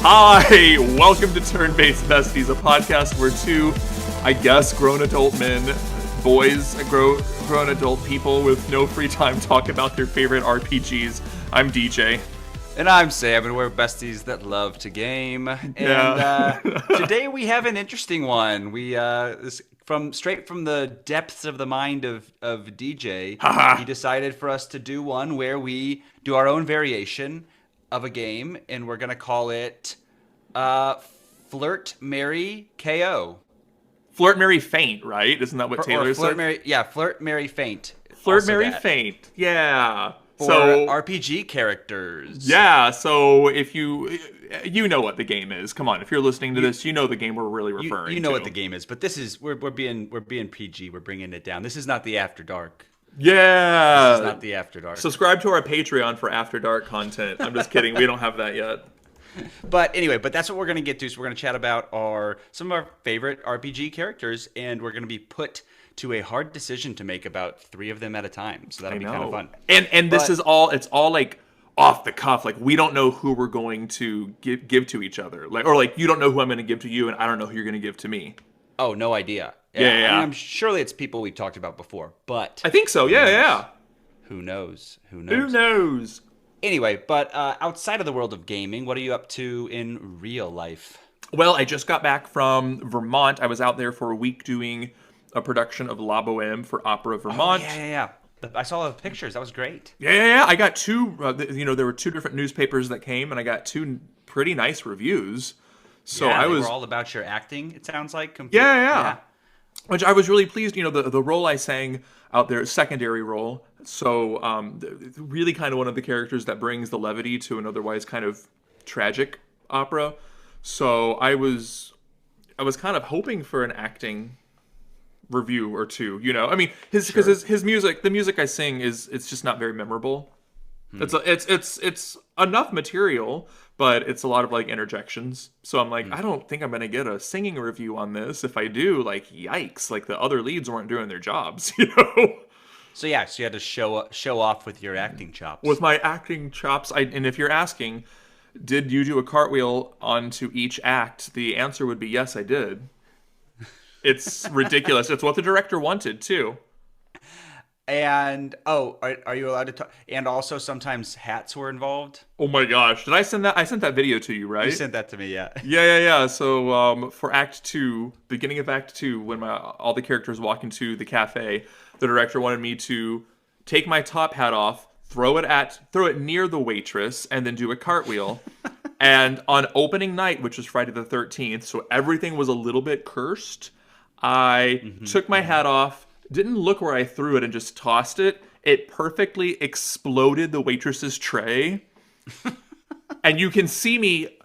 Hi, welcome to Turn-Based Besties, a podcast where two, I guess, grown adult men, boys, grown adult people with no free time talk about their favorite RPGs. I'm DJ. And I'm Sam, and we're besties that love to game. And today we have an interesting one. We straight from the depths of the mind of DJ. He decided for us to do one where we do our own variation of a game, and we're gonna call it Flirt, Marry, KO. Flirt, Marry, Faint, right? Isn't that what Taylor said? Flirt, Marry, Faint. Flirt, Marry, Faint. Yeah. For RPG characters. Yeah, so if you know what the game is. Come on, if you're listening to this, you know the game we're really referring to. You know what the game is, but this is we're being PG. We're bringing it down. This is not the After Dark. Yeah. This is not the After Dark. Subscribe to our Patreon for After Dark content. I'm just kidding. We don't have that yet. But anyway, that's what we're going to get to. So we're going to chat about some of our favorite RPG characters, and we're going to be put to a hard decision to make about 3 of them at a time. So that'll be kind of fun. And this is all, it's all like off the cuff. Like we don't know who we're going to give to each other. Like you don't know who I'm going to give to you, and I don't know who you're going to give to me. Oh, no idea. Yeah. I mean, surely it's people we've talked about before, but I think so. Yeah. Who knows? Anyway, but outside of the world of gaming, what are you up to in real life? Well, I just got back from Vermont. I was out there for a week doing a production of La Boheme for Opera Vermont. Oh, yeah. I saw the pictures. That was great. Yeah. I got 2, there were 2 different newspapers that came, and I got 2 pretty nice reviews. So they were all about your acting, it sounds like. Yeah. Which I was really pleased. The role I sang out there, secondary role. So really kind of one of the characters that brings the levity to an otherwise kind of tragic opera. So I was kind of hoping for an acting review or 2. I mean, his music, the music I sing it's just not very memorable. It's enough material, but it's a lot of like interjections. So I'm like, I don't think I'm gonna get a singing review on this. If I do, like, yikes! Like the other leads weren't doing their jobs, So you had to show off with your acting chops. With my acting chops, and if you're asking, did you do a cartwheel onto each act? The answer would be yes, I did. It's ridiculous. It's what the director wanted too. And are you allowed to talk? And also sometimes hats were involved. Oh my gosh, did I send that? I sent that video to you, right? You sent that to me, yeah. Yeah. So for Act 2, beginning of Act 2, when all the characters walk into the cafe, the director wanted me to take my top hat off, throw it near the waitress, and then do a cartwheel. And on opening night, which was Friday the 13th, so everything was a little bit cursed, I took my hat off, didn't look where I threw it, and just tossed it. It perfectly exploded the waitress's tray. And you can see me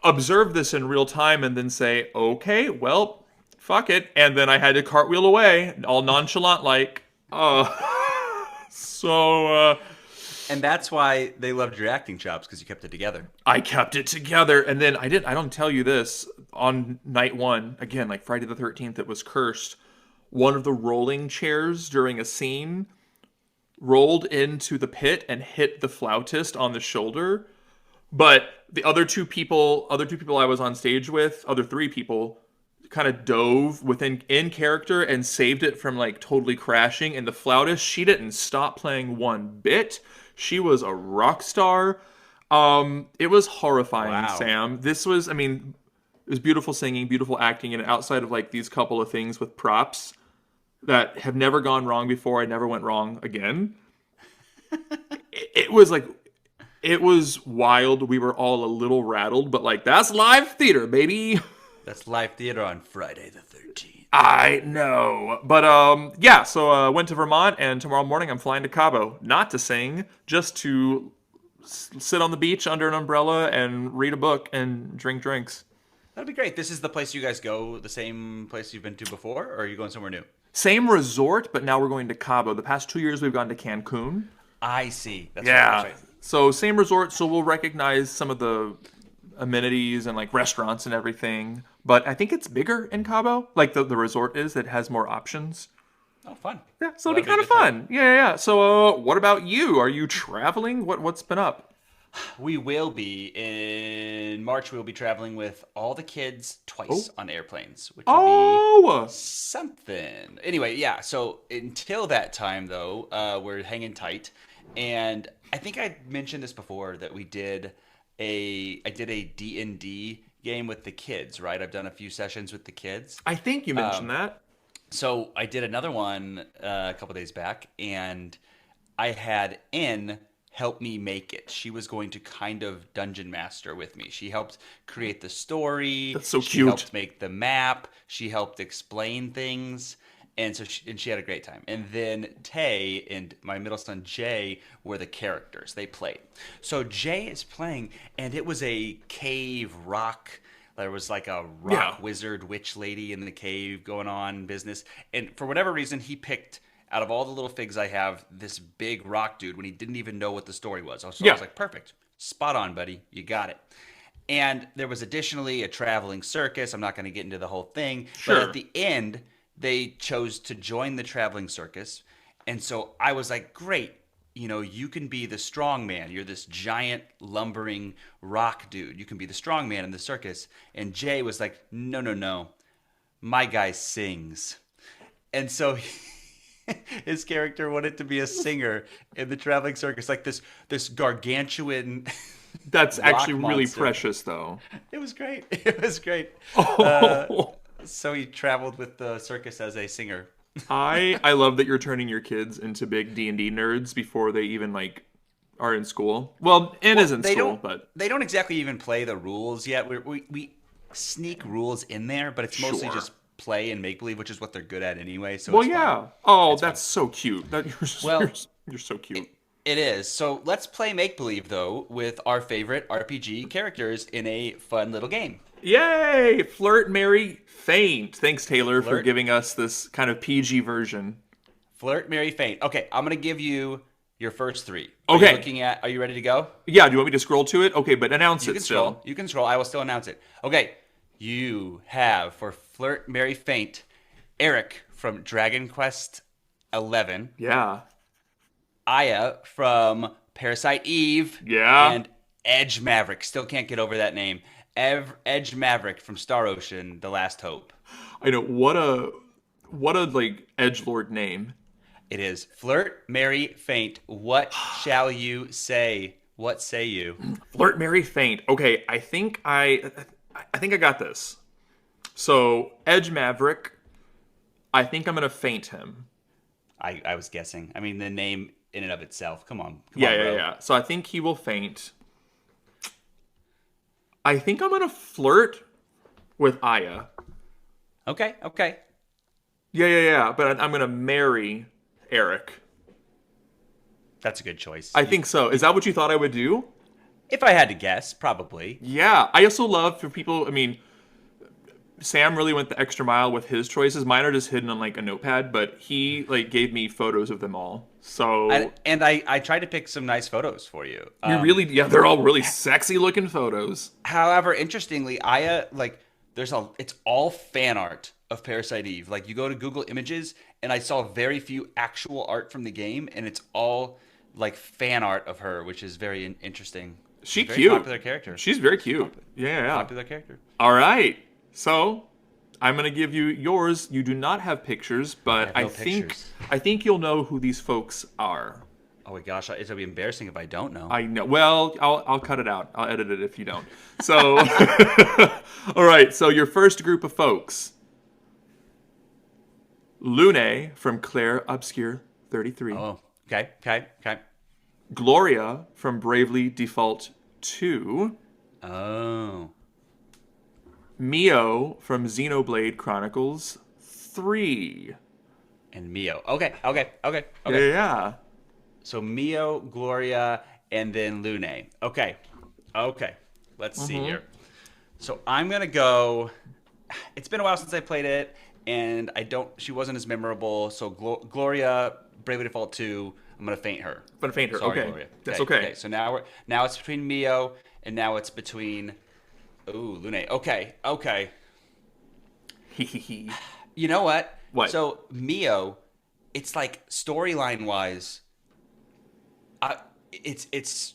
observe this in real time and then say, okay, well, fuck it. And then I had to cartwheel away, all nonchalant like. And that's why they loved your acting chops, because you kept it together. I kept it together. And then I don't tell you this, on night 1, again, like Friday the 13th, it was cursed. One of the rolling chairs during a scene rolled into the pit and hit the flautist on the shoulder. But the other two people I was on stage with, other 3 people, kind of dove in character and saved it from like totally crashing. And the flautist, she didn't stop playing one bit. She was a rock star. It was horrifying, wow. Sam. It was beautiful singing, beautiful acting, and outside of like these couple of things with props that have never gone wrong before, I never went wrong again. It was wild. We were all a little rattled, but like, that's live theater, baby. That's live theater on Friday the 13th. I know. But so I went to Vermont, and tomorrow morning I'm flying to Cabo. Not to sing, just to sit on the beach under an umbrella and read a book and drink drinks. That'd be great. This is the place you guys go, the same place you've been to before, or are you going somewhere new? Same resort, but now we're going to Cabo. The past 2 years we've gone to Cancun. I see. That's right. So same resort, so we'll recognize some of the amenities and like restaurants and everything. But I think it's bigger in Cabo, like the resort is. It has more options. Oh, fun. Yeah, so it'll be kind of fun. Yeah. So what about you? Are you traveling? What's been up? We will be in March. We will be traveling with all the kids twice Oh. on airplanes, which will be Oh. something. Anyway, yeah. So until that time, though, we're hanging tight. And I think I mentioned this before that I did a D&D game with the kids, right? I've done a few sessions with the kids. I think you mentioned that. So I did another one a couple days back, and I had N help me make it. She was going to kind of dungeon master with me. She helped create the story. That's so She cute. helped make the map. She helped explain things. And she had a great time. And then Tay and my middle son Jay were the characters. They played. So Jay is playing, and it was a cave rock. There was like a Yeah. rock wizard witch lady in the cave going on business. And for whatever reason, he picked out of all the little figs I have this big rock dude when he didn't even know what the story was. So I Yeah. was like, perfect. Spot on, buddy. You got it. And there was additionally a traveling circus. I'm not going to get into the whole thing. But Sure. at the end, they chose to join the traveling circus. And so I was like, great. You know, you can be the strong man. You're this giant lumbering rock dude. You can be the strong man in the circus. And Jay was like, no, no, no. My guy sings. And so his character wanted to be a singer in the traveling circus, like this gargantuan That's rock actually really monster. precious, though. It was great. It was great. Uh, Oh. so he traveled with the circus as a singer. I love that you're turning your kids into big D&D nerds before they even like are in school. Well, Anne is in They school, don't. but They don't exactly even play the rules yet. We sneak rules in there, but it's mostly Sure. just play and make believe, which is what they're good at anyway. So well, it's fine. yeah. Oh, It's fine. that's so cute. That Well, you're so cute. it is. So let's play make believe though with our favorite RPG characters in a fun little game. Yay! Flirt, marry, faint. Thanks, Taylor, for Flirt, giving us this kind of PG version. flirt, marry, faint. Okay, I'm gonna give you your first three. Okay. Are you ready to go? Yeah, do you want me to scroll to it? Okay, but announce You it can still. scroll. You can scroll. I will still announce it. Okay. You have for flirt, marry, faint, Eric from Dragon Quest 11, Yeah. Aya from Parasite Eve, Yeah. and Edge Maverick. Still can't get over that name. Edge Maverick from Star Ocean: The Last Hope. I know what a like edgelord name. It is flirt, marry, faint. What shall you say? What say you? Flirt, marry, faint. Okay, I think I got this. So Edge Maverick, I think I'm gonna faint him. I was guessing. I mean, the name in and of itself. Come on, Yeah, bro. yeah, yeah. So I think he will faint. I think I'm gonna flirt with Aya. Okay, okay. Yeah, yeah, yeah. But I'm gonna marry Eric. That's a good choice. I think so. Is that what you thought I would do? If I had to guess, probably. Yeah. I also love for people. I mean, Sam really went the extra mile with his choices. Mine are just hidden on like a notepad, but he like gave me photos of them all. So I tried to pick some nice photos for you. you really, yeah, they're all really sexy looking photos. However, interestingly, Aya, like, it's all fan art of Parasite Eve. Like, you go to Google Images, and I saw very few actual art from the game, and it's all like fan art of her, which is very interesting. She's Very cute. popular character. She's very cute. Yeah, yeah. Popular character. All right. So I'm gonna give you yours. You do not have pictures, but I have no think pictures. I think you'll know who these folks are. Oh my gosh, it'll be embarrassing if I don't know. I know. Well, I'll cut it out. I'll edit it if you don't. So, all right. So your first group of folks: Lune from Claire Obscure 33, Oh, okay, okay, okay. Gloria from Bravely Default 2, Oh, Mio from Xenoblade Chronicles 3. and Mio. Okay, okay, okay, Yeah, okay. yeah. So Mio, Gloria, and then Lune. Okay. Okay. Let's see here. So I'm gonna go. It's been a while since I played it, and she wasn't as memorable. So Gloria, Bravely Default 2, I'm gonna faint her. I'm gonna faint her. Sorry, Okay. Gloria. That's okay. So now it's between Mio, and now it's between Lune. Okay. Okay. You know what? What? So Mio, it's like storyline wise, it's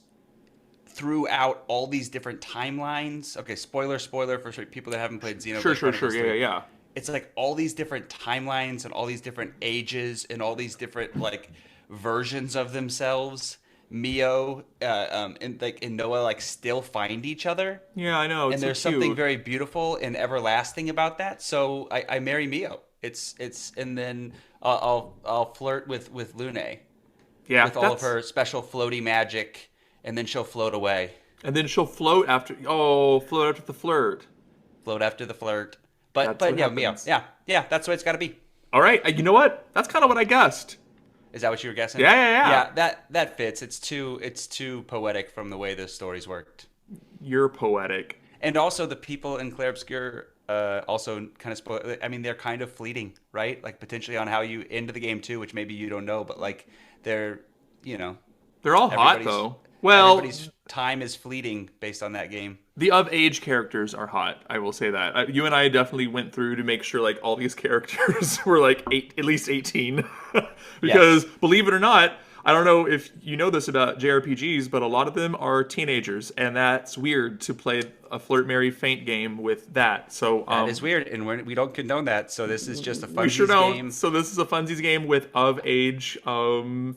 throughout all these different timelines. Okay, spoiler for people that haven't played Xenoblade Sure. Chronicles 3. Yeah. It's like all these different timelines and all these different ages and all these different like versions of themselves. Mio and Noah like still find each other. Yeah, I know. It's And so there's something cute. very beautiful and everlasting about that. So I marry Mio. It's and then I'll flirt with Lune Yeah, with all of her special floaty magic, and then she'll float away. and then she'll float after. Oh, float after the flirt. Float after the flirt. But That's what yeah, Mio. happens. Yeah. That's what it's got to be. All right, you know what? That's kind of what I guessed. Is that what you were guessing? Yeah. Yeah, that fits. It's too poetic from the way the stories worked. You're poetic. And also the people in Clair Obscur also kind of spoil. I mean, they're kind of fleeting, right? Like potentially on how you end the game too, which maybe you don't know, but like they're, They're all hot everybody's- though. Well, everybody's time is fleeting based on that game. the of age characters are hot. I will say that. You and I definitely went through to make sure like all these characters were like at least 18, because believe it or not, I don't know if you know this about JRPGs, but a lot of them are teenagers, and that's weird to play a flirt, marry, faint game with that. So That is weird, and we don't condone that. So this is just a we sure funsies don't. game. So this is a funsies game with of age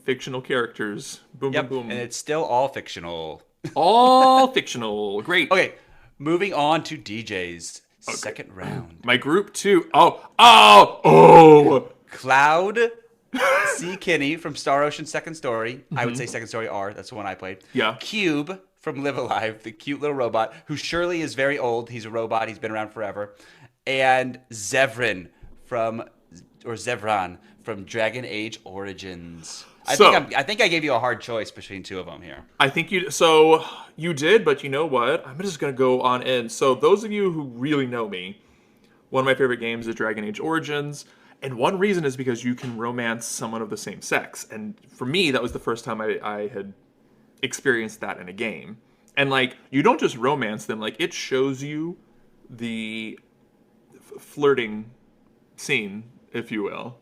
fictional characters. Boom, Yep, boom, boom. and it's still all fictional. All fictional. Great. Okay, moving on to DJ's second round. My group two. Oh. Cloud C. Kinney from Star Ocean Second Story. I would say Second Story R. That's the one I played. Yeah. Cube from Live Alive, the cute little robot who surely is very old. He's a robot. He's been around forever. And Zevran from Dragon Age Origins. I think I gave you a hard choice between two of them here. I think you did, but you know what? I'm just gonna go on in. So those of you who really know me, one of my favorite games is Dragon Age Origins, and one reason is because you can romance someone of the same sex. And for me, that was the first time I had experienced that in a game. And like, you don't just romance them; like it shows you the flirting scene, if you will.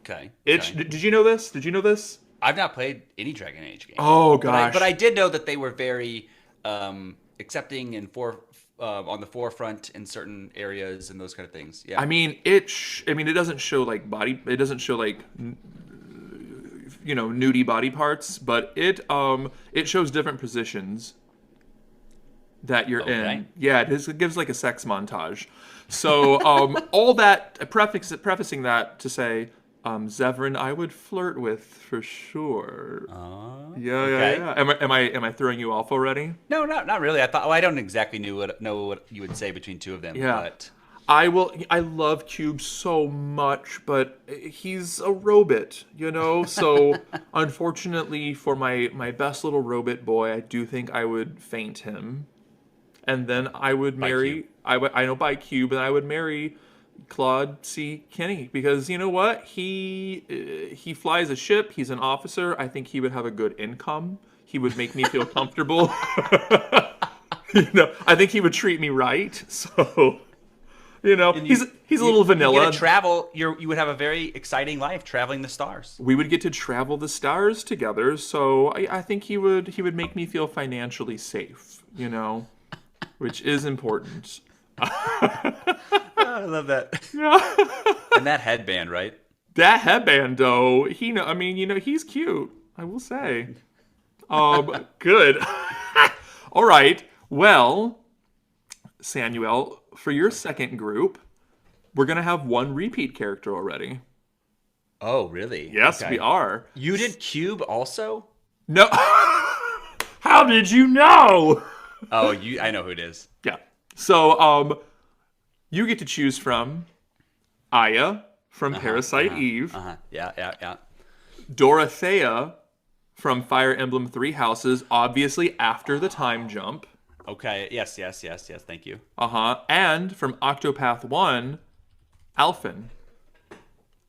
Okay. Did you know this? Did you know this? I've not played any Dragon Age game. Oh gosh! But I did know that they were very accepting and on the forefront in certain areas and those kind of things. Yeah. I mean, it doesn't show like body. It doesn't show like nudie body parts, but it shows different positions that you're in. Yeah, it gives like a sex montage. So all that prefacing that to say, Zevran, I would flirt with for sure. Yeah. Am I throwing you off already? No, not really. I thought. I don't exactly know what you would say between two of them. Yeah. But I love Cube so much, but he's a robot, So unfortunately for my best little robot boy, I do think I would faint him, and then I would marry. I know by Cube, and I would marry Claude C. Kinney, because you know what? He flies a ship. He's an officer. I think he would have a good income. He would make me feel comfortable. I think he would treat me right. So, he's a little vanilla. You get to travel. You would have a very exciting life traveling the stars. We would get to travel the stars together. So I think he would make me feel financially safe. Which is important. I love that. And that headband, right? That headband, though, he's cute. I will say. Good. All right. Well, Samuel, for your second group, we're gonna have one repeat character already. Oh, really? Yes, Okay. we are. You did Cube also? No. How did you know? Oh, I know who it is. Yeah. So, you get to choose from Aya from Parasite Eve, Yeah. Dorothea from Fire Emblem Three Houses, obviously after the time jump. Okay. Yes. Thank you. And from Octopath 1, Alphen.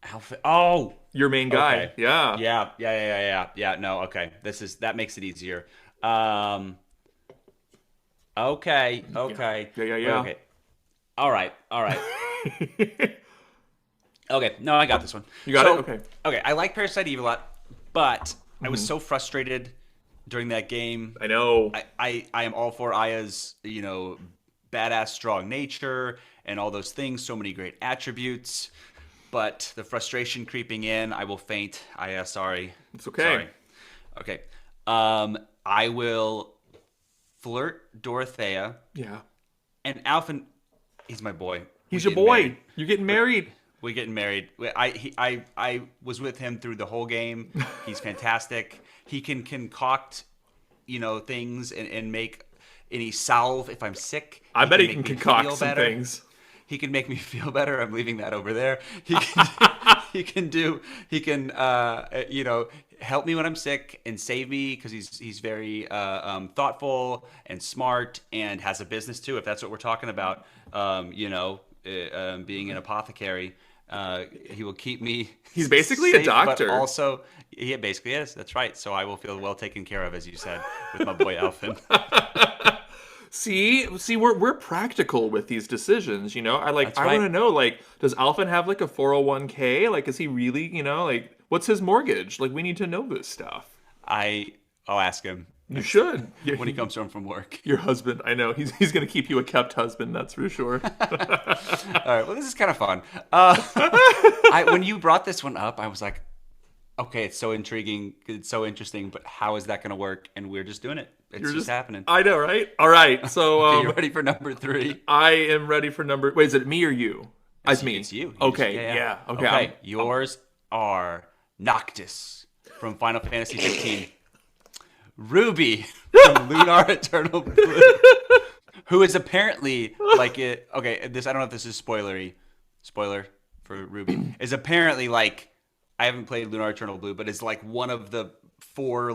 Alpha. Oh, Your main guy. Okay. Yeah. Yeah. No. Okay. That makes it easier. Okay. Yeah. Okay. All right. Okay. No, I got this one. You got it? Okay. Okay. I like Parasite Eve a lot, but I was so frustrated during that game. I know. I am all for Aya's, badass, strong nature and all those things. So many great attributes. But the frustration creeping in, I will faint. Aya, sorry. It's okay. Sorry. Okay. I will flirt Dorothea. Yeah. And Alphen, he's my boy. He's your boy. Married. You're getting married. We're getting married. I was with him through the whole game. He's fantastic. He can concoct, things and make any salve if I'm sick. I bet he can concoct some things. He can make me feel better. I'm leaving that over there. He can help me when I'm sick and save me because he's very thoughtful and smart and has a business too. If that's what we're talking about, being an apothecary, he will keep me. He's basically safe, a doctor. But also, he basically is. That's right. So I will feel well taken care of, as you said, with my boy Alphen. See, we're practical with these decisions, I want to know, does Alphen have a 401k? Is he really, what's his mortgage? We need to know this stuff. I'll ask him. You should. When he comes home from work. Your husband, I know. He's going to keep you a kept husband, that's for sure. All right, well, this is kind of fun. When you brought this one up, I was like, okay, it's so intriguing, it's so interesting, but how is that going to work? And we're just doing it. It's just happening. I know, right? All right, so... Okay, you ready for number 3? I am ready for number... Wait, is it me or you? It's me. It's you. Okay, yeah. Okay, yours are Noctis from Final Fantasy 15. Ruby from Lunar Eternal Blue, who is apparently I don't know if this is spoiler for Ruby, is apparently I haven't played Lunar Eternal Blue, but is one of the 4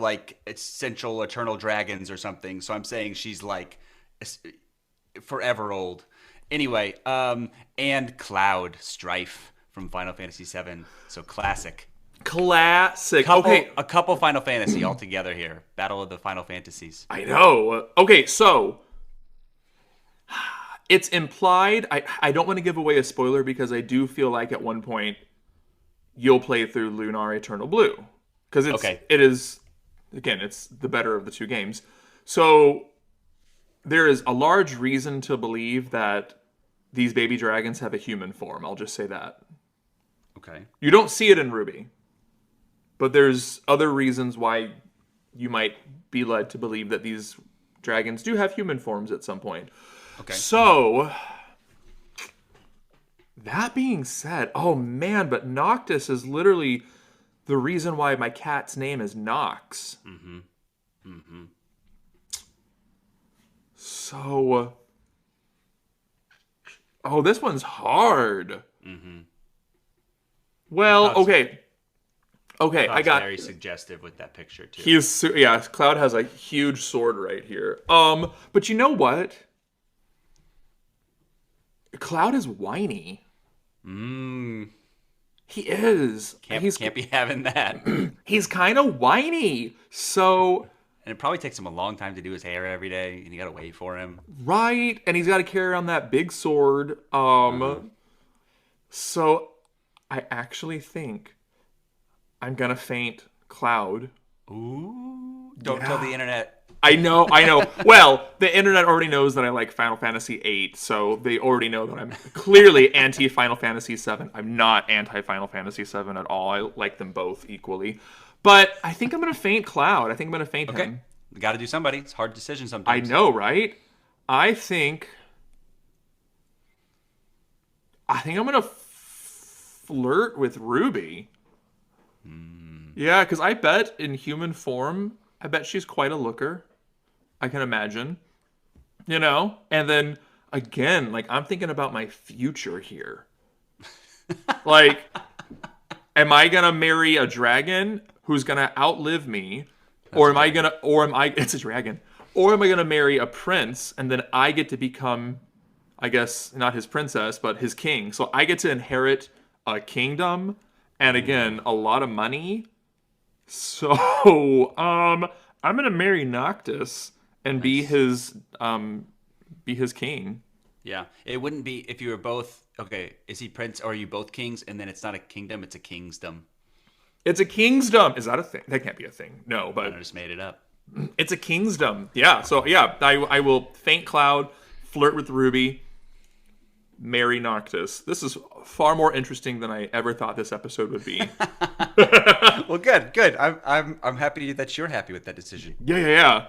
essential eternal dragons or something. So I'm saying she's forever old. Anyway, and Cloud Strife from Final Fantasy 7. So classic. A couple Final Fantasy all together here. Battle of the Final Fantasies. I know. Okay, so it's implied. I don't want to give away a spoiler because I do feel like at one point you'll play through Lunar Eternal Blue because it is again it's the better of the 2 games. So there is a large reason to believe that these baby dragons have a human form. I'll just say that. Okay. You don't see it in Ruby. But there's other reasons why you might be led to believe that these dragons do have human forms at some point. Okay. So, that being said, oh man, but Noctis is literally the reason why my cat's name is Nox. Mm-hmm. Mm-hmm. So, this one's hard. Mm-hmm. Well, okay. Okay, I got very suggestive with that picture too. Cloud has a huge sword right here. But you know what? Cloud is whiny. He is. Can't be having that. He's kind of whiny. So, and it probably takes him a long time to do his hair every day, and you got to wait for him. Right, and he's got to carry around that big sword. So I actually think I'm gonna faint Cloud. Ooh! Don't tell the internet. I know. Well, the internet already knows that I like Final Fantasy VIII, so they already know that I'm clearly anti-Final Fantasy VII. I'm not anti-Final Fantasy VII at all. I like them both equally. But I think I'm gonna faint Cloud. I think I'm gonna faint him. We got to do somebody. It's a hard decision sometimes. I know, right? I think I'm gonna flirt with Ruby. Yeah, because I bet in human form, I bet she's quite a looker. I can imagine. And then, again, I'm thinking about my future here. Am I going to marry a dragon who's going to outlive me? It's a dragon. Or am I going to marry a prince and then I get to become, I guess, not his princess, but his king. So I get to inherit a kingdom and, again, a lot of money. So, I'm gonna marry Noctis and be his king. Yeah, it wouldn't be if you were both okay. Is he prince or are you both kings? And then it's not a kingdom; it's a kingsdom. It's a kingsdom. Is that a thing? That can't be a thing. No, but I just made it up. It's a kingdom. Yeah. So yeah, I will faint Cloud, flirt with Ruby, marry Noctis. This is far more interesting than I ever thought this episode would be. Well, good, good. I'm happy that you're happy with that decision. Yeah.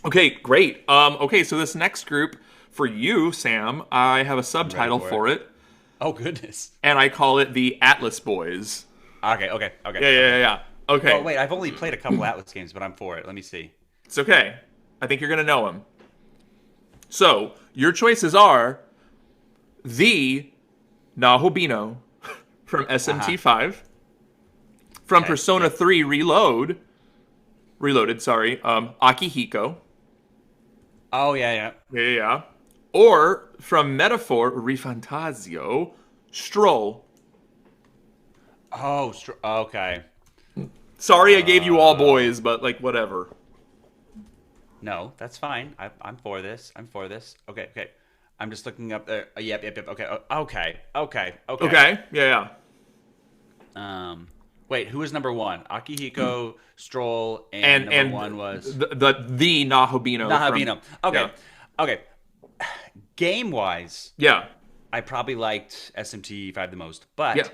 Okay, great. Okay, so this next group for you, Sam, I have a subtitle for it, Oh goodness. and I call it the Atlas Boys. Okay. Yeah. Okay. Oh wait, I've only played a couple Atlas games, but I'm for it. Let me see. It's okay. I think you're gonna know them. So your choices are the Nahobino from SMT5, from Okay, Persona 3 Reloaded, sorry, Akihiko. Oh yeah. Yeah. Or from Metaphor Rifantasio, Stroll. Oh, okay. Sorry I gave you all boys, but like whatever. No, that's fine. I'm for this. Okay. I'm just looking up there. Yep. Okay. Okay. Yeah. Wait, who was number one? Akihiko, Stroll, and number one was the Nahobino. Nahabino. Okay. Yeah. Okay. Game wise, Yeah. I probably liked SMT5 the most, but Yeah.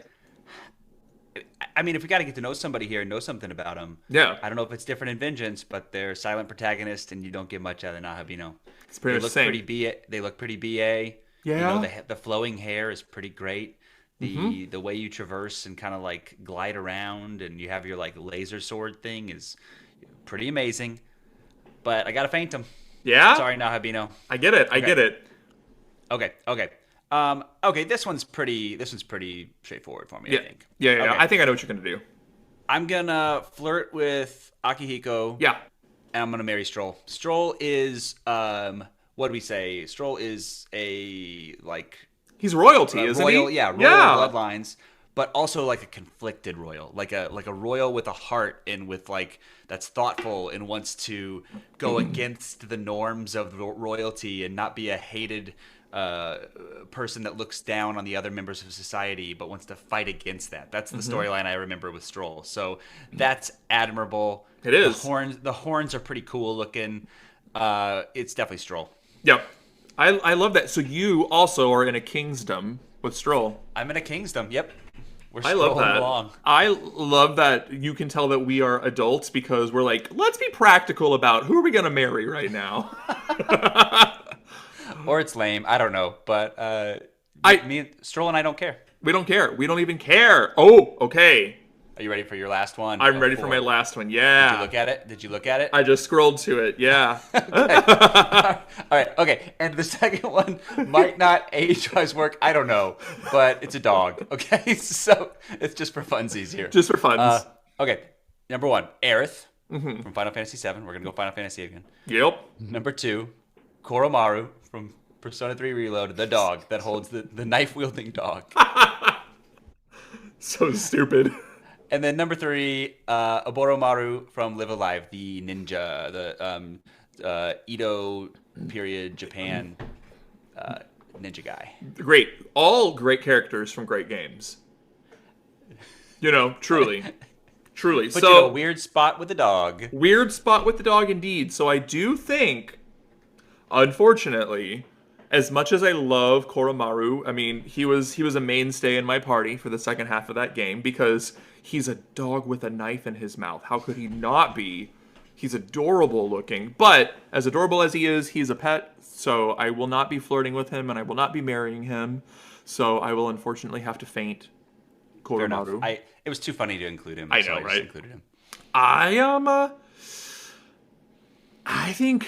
I mean, if we got to get to know somebody here and know something about them, Yeah. I don't know if it's different in Vengeance, but they're silent protagonists, and you don't get much out of Nahabino. It's pretty They much look the same. pretty BA. They look pretty BA. Yeah. You know, the flowing hair is pretty great. The way you traverse and kind of like glide around, and you have your like laser sword thing is pretty amazing. But I gotta faint them. Yeah? Sorry, Nahabino. I get it. Okay. Okay. This one's pretty straightforward for me. Yeah. I think. Yeah. Okay. I think I know what you're going to do. I'm gonna flirt with Akihiko. Yeah. And I'm gonna marry Stroll. Stroll is what do we say? Stroll is a like He's royalty, isn't royal, he? royal bloodlines, but also like a conflicted royal, like a royal with a heart and with like that's thoughtful and wants to go against the norms of royalty and not be a hated person that looks down on the other members of society, but wants to fight against that. That's the storyline I remember with Stroll. So that's admirable. It is. The horns are pretty cool looking. It's definitely Stroll. Yep. I love that. So you also are in a kingdom with Stroll. I'm in a kingdom. Yep. We're I love strolling that. along. I love that you can tell that we are adults because we're like, let's be practical about who are we going to marry right now. Or it's lame. I don't know. But me and Stroll and I don't care. We don't care. We don't even care. Oh, okay. Are you ready for your last one? I'm ready for my last one. Yeah. Did you look at it? I just scrolled to it. Yeah. All right. Okay. And the second one might not age-wise work. I don't know. But it's a dog. Okay. So it's just for funsies here. Just for funs. Okay. Number one, Aerith from Final Fantasy VII. We're going to go Final Fantasy again. Yep. Number two, Koromaru from Persona 3 Reloaded, the dog that holds the knife-wielding dog. So stupid. And then number three, Oboromaru from Live Alive, the ninja, the Edo period Japan ninja guy. Great. All great characters from great games. You know, truly. Truly. Put so you in a weird spot with the dog. Weird spot with the dog indeed. So I do think, unfortunately, as much as I love Koromaru, I mean, he was a mainstay in my party for the second half of that game because he's a dog with a knife in his mouth. How could he not be? He's adorable looking. But as adorable as he is, he's a pet, so I will not be flirting with him and I will not be marrying him. So I will unfortunately have to faint Koromaru. It was too funny to include him. I so know, I just right? included him. I think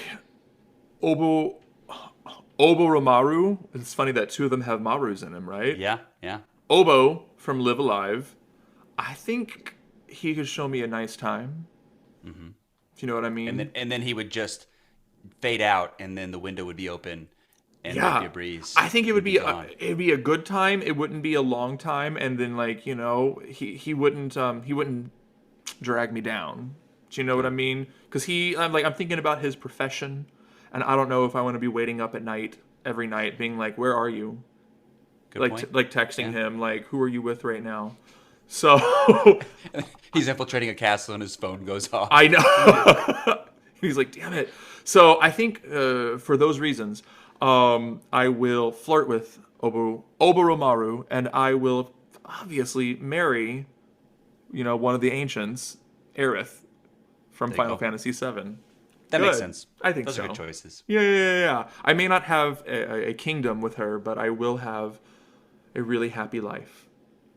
Oboromaru. It's funny that two of them have Marus in him, right? Yeah. Obo from Live Alive. I think he could show me a nice time. Mm-hmm. If you know what I mean. And then he would just fade out, and then the window would be open, and there'd be a breeze. I think it would be it'd be a good time. It wouldn't be a long time, and then like he wouldn't drag me down. Do you know what I mean? Because I'm thinking about his profession, and I don't know if I want to be waiting up at night every night, being like, "Where are you?" Good point. Like texting him, like, "Who are you with right now?" So he's infiltrating a castle, and his phone goes off. I know. He's like, damn it. So I think for those reasons, I will flirt with Oberomaru, and I will obviously marry, one of the ancients, Aerith from There you Final go. Fantasy VII. That makes Good. sense. I think Those are so. good choices. Yeah, yeah, yeah, yeah. I may not have a kingdom with her, but I will have a really happy life.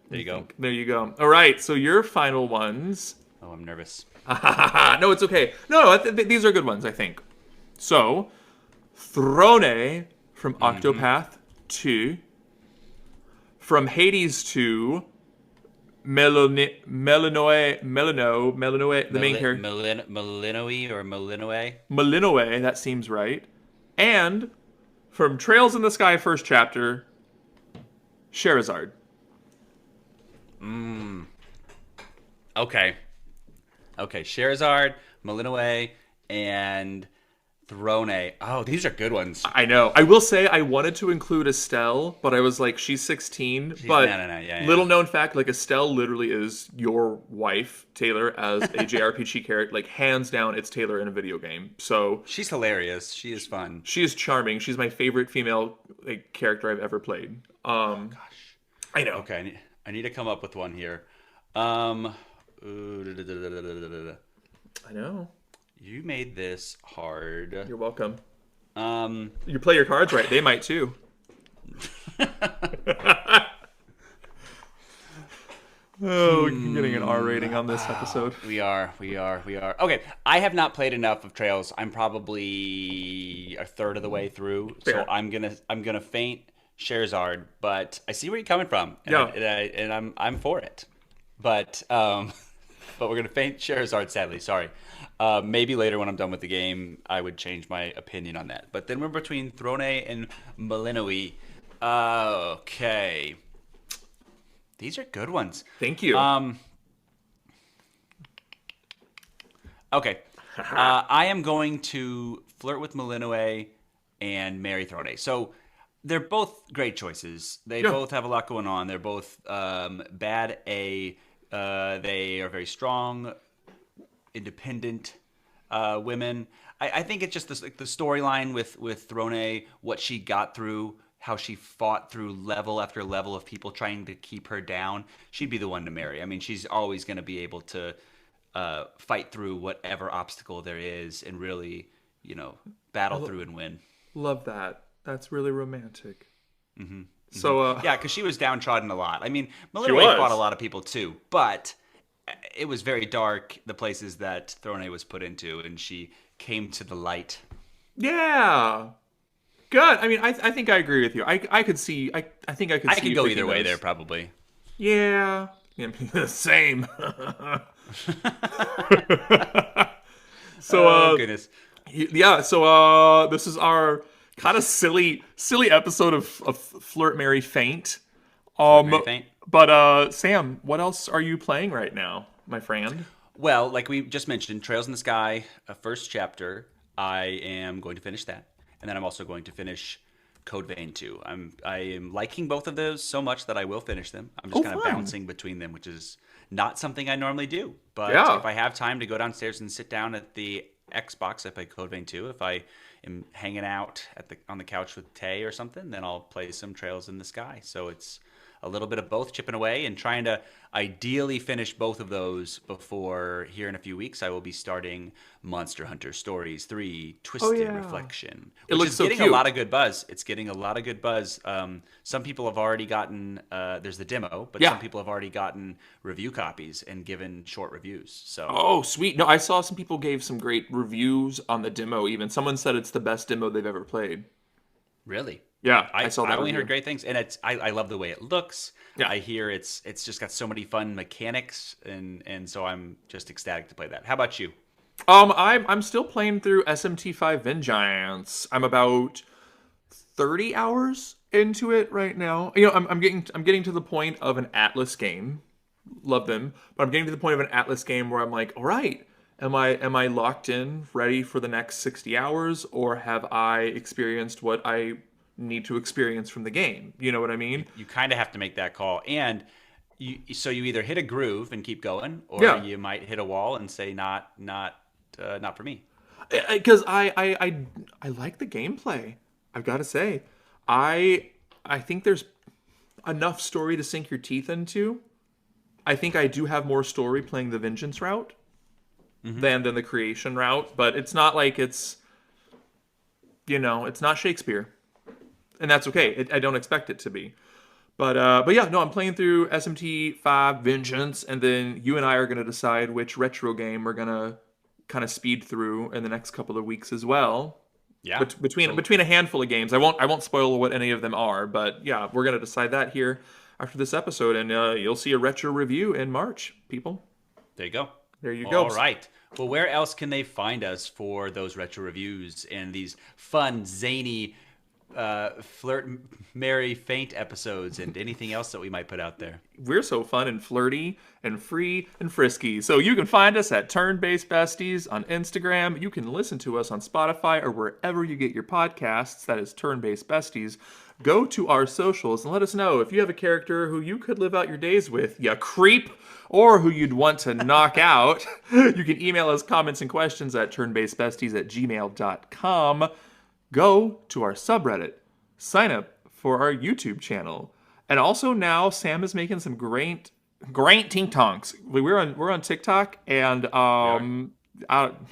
There I you go. think. There you go. All right, so your final ones. Oh, I'm nervous. No, it's okay. No, these are good ones, I think. So, Throne from Octopath 2, from Hades 2, Melanoe, the main character. Malinoe or Malinoe? Malinoe, that seems right. And from Trails in the Sky first chapter, Sherazard. Okay. Okay, Sherazard, Malinoe, and Throne. Oh, these are good ones. I know. I will say I wanted to include Estelle, but I was like, she's 16. But no, yeah. little known fact, like Estelle literally is your wife, Taylor, as a JRPG character. Like hands down, it's Taylor in a video game. So She's hilarious. She is fun. she is charming. She's my favorite female character I've ever played. Gosh. I know. Okay, I need to come up with one here. You I know. made this hard. You're welcome. Um, You play your cards right. They might too. Oh, you're getting an R rating on this episode. we are. Okay, I have not played enough of Trails. I'm probably a third of the way through, so Fair. I'm gonna faint Sherazard. But I see where you're coming from, and, Yeah. I'm for it. But but we're gonna faint Sherazard. Sadly, sorry. Maybe later when I'm done with the game, I would change my opinion on that. But then we're between Throne and Malinoe. Okay. These are good ones. Thank you. Okay. I am going to flirt with Malinoe and marry Throne. So they're both great choices. They Yeah. both have a lot going on. They're both bad A. They are very strong, independent women. I think it's just the storyline with Throne, what she got through, how she fought through level after level of people trying to keep her down. She'd be the one to marry. I mean, she's always going to be able to fight through whatever obstacle there is and really, battle through and win. Love that. That's really romantic. Mm-hmm. So, Yeah, because she was downtrodden a lot. I mean, was. Malinoe fought a lot of people too, but it was very dark, the places that Throne was put into, and she came to the light. yeah. Good. I mean, I think I agree with you. I could see. I think I could. I see could you go picking either way those. there, probably. Yeah. Same. So, Oh, goodness. yeah. So, this is our kind of silly episode of Flirt, Marry, Faint. Marry, Faint? But Sam, what else are you playing right now, my friend? Well, like we just mentioned, Trails in the Sky, first chapter. I am going to finish that, and then I'm also going to finish Code Vein 2. I am liking both of those so much that I will finish them. I'm just kind of fun. bouncing between them, which is not something I normally do. But Yeah. if I have time to go downstairs and sit down at the Xbox, I play Code Vein 2. If I am hanging out on the couch with Tay or something, then I'll play some Trails in the Sky. So it's a little bit of both, chipping away and trying to ideally finish both of those before here in a few weeks. I will be starting Monster Hunter Stories 3 Twisted yeah. Reflection, It which looks is so getting cute. a lot of good buzz. It's getting a lot of good buzz. Some people have already gotten, there's the demo, but Yeah. some people have already gotten review copies and given short reviews. So Oh, sweet. No, I saw some people gave some great reviews on the demo even. Someone said it's the best demo they've ever played. really. Yeah, I saw that. I only review. heard great things, and I love the way it looks. Yeah. I hear it's just got so many fun mechanics, and so I'm just ecstatic to play that. How about you? I'm still playing through SMT5 Vengeance. I'm about 30 hours into it right now. I'm getting to the point of an Atlas game. Love them, but I'm getting to the point of an Atlas game where I'm like, all right, am I locked in, ready for the next 60 hours, or have I experienced what I need to experience from the game? You know what I mean? You kind of have to make that call, and you either hit a groove and keep going, or Yeah. you might hit a wall and say not for me. Because I like the gameplay. I've got to say, I think there's enough story to sink your teeth into. I think I do have more story playing the Vengeance route than the Creation route, but it's not like it's not Shakespeare, and that's okay. I don't expect it to be. But yeah, no, I'm playing through SMT 5 Vengeance, and then you and I are going to decide which retro game we're going to kind of speed through in the next couple of weeks as well. Yeah. Between a handful of games, I won't spoil what any of them are, but yeah, we're going to decide that here after this episode, and you'll see a retro review in March, people. There you go. There you go. All right. Well, where else can they find us for those retro reviews and these fun, zany, flirt, marry, faint episodes and anything else that we might put out there? We're so fun and flirty and free and frisky. So you can find us at Turn-Based Besties on Instagram. You can listen to us on Spotify or wherever you get your podcasts. That is Turn-Based Besties. Go to our socials and let us know if you have a character who you could live out your days with, you creep, or who you'd want to knock out. You can email us comments and questions at turnbasedbesties@gmail.com. Go to our subreddit. Sign up for our YouTube channel. And also now Sam is making some great tink tonks. We're on TikTok, and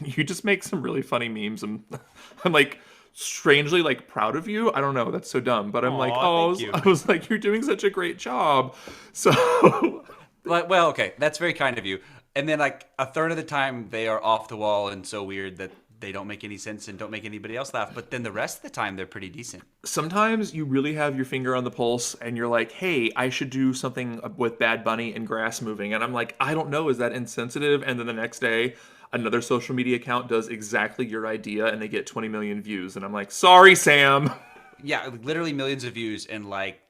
you just make some really funny memes. And I'm like strangely like proud of you. I don't know, that's so dumb, but I'm like, thank you. I was like, you're doing such a great job. So Well, okay, that's very kind of you. And then like a third of the time they are off the wall and so weird that they don't make any sense and don't make anybody else laugh. But then the rest of the time they're pretty decent. sometimes you really have your finger on the pulse and you're like, hey, I should do something with Bad Bunny and grass moving. And I'm like, I don't know, is that insensitive? And then the next day, another social media account does exactly your idea and they get 20 million views. And I'm like, sorry, Sam. Yeah, literally millions of views and like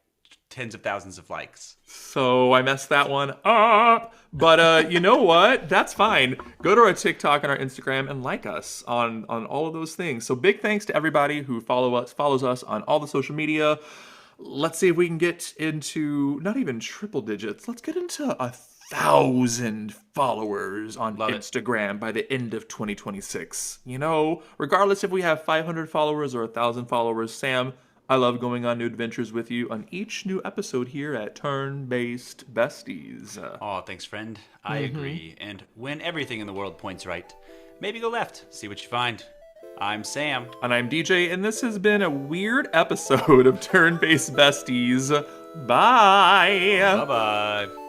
tens of thousands of likes. So I messed that one up. But you know what? That's fine. Go to our TikTok and our Instagram and like us on all of those things. So big thanks to everybody who follows us on all the social media. Let's see if we can get into not even triple digits. Let's get into 1,000 followers on Instagram by the end of 2026. Regardless if we have 500 followers or 1,000 followers, Sam, I love going on new adventures with you on each new episode here at Turn-Based Besties. Oh, thanks, friend. I agree. And when everything in the world points right, maybe go left. See what you find. I'm Sam. And I'm DJ, and this has been a weird episode of Turn-Based Besties. Bye! Bye-bye.